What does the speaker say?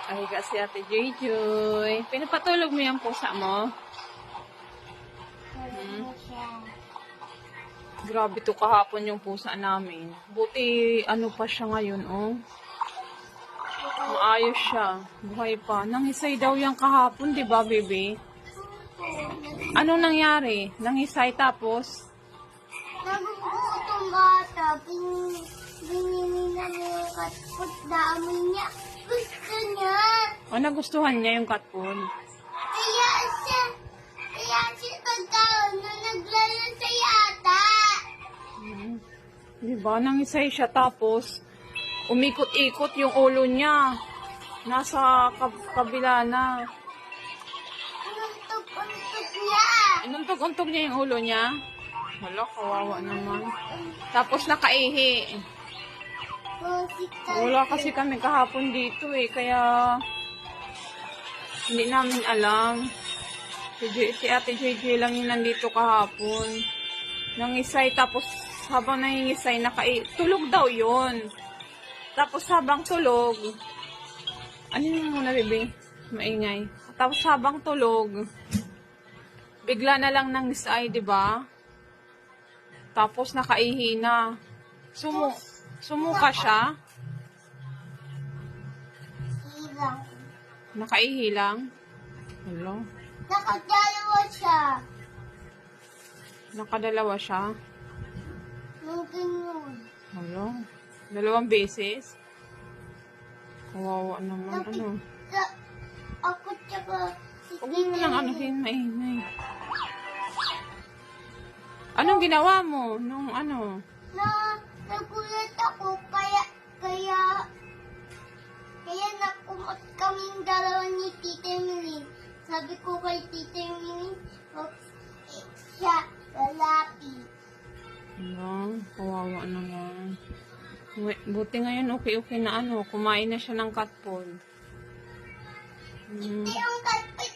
Ay, kasi Ate Joy. Pinapatulog mo yung pusa mo? Grabe to kahapon yung pusa namin. Buti ano pa siya ngayon, oh. Maayos siya. Buhay pa. Nangisay daw yung kahapon, di ba, baby? Anong nangyari? Nangisay tapos? Nagugutom bata, binili na niya yung katpot, dami niya. Gusto niya. O, nagustuhan niya yung cat food? Kaya siya pagkaon na naglaro sa yata. Di ba? Nangisay siya tapos umikot-ikot yung ulo niya. Nasa kabila na. Untog-untog niya. Inuntog-untog niya yung ulo niya. Wala, kawawa naman. Tapos nakaihi. Wala kasi kami kahapon dito eh, kaya hindi namin alam. Si Ate JJ lang yung nandito kahapon. Nangisay, tapos habang nangingisay, tulog daw yun. Tapos habang tulog, ano yun muna, bebe? Maingay. Tapos habang tulog, bigla na lang nangisay, di ba? Tapos nakaihi na. Sumuka siya. Hilang. Nakaihi lang. Hello? Nakadalawa siya. Nakadalawa siya. Nung ganun. Hello? 2 beses. Kawawa naman. Ano? Ako tsaka si Huwag mo lang anuhin, maingay. Anong ginawa mo? Nung ano? Nagulat ako, kaya nakumot kaming dalawa ni Tita Emily. Sabi ko kay Tita Emily, siya, lalaki. Hello? Kawawa naman. Buti ngayon okay na ano. Kumain na siya ng cat food. Yung katpit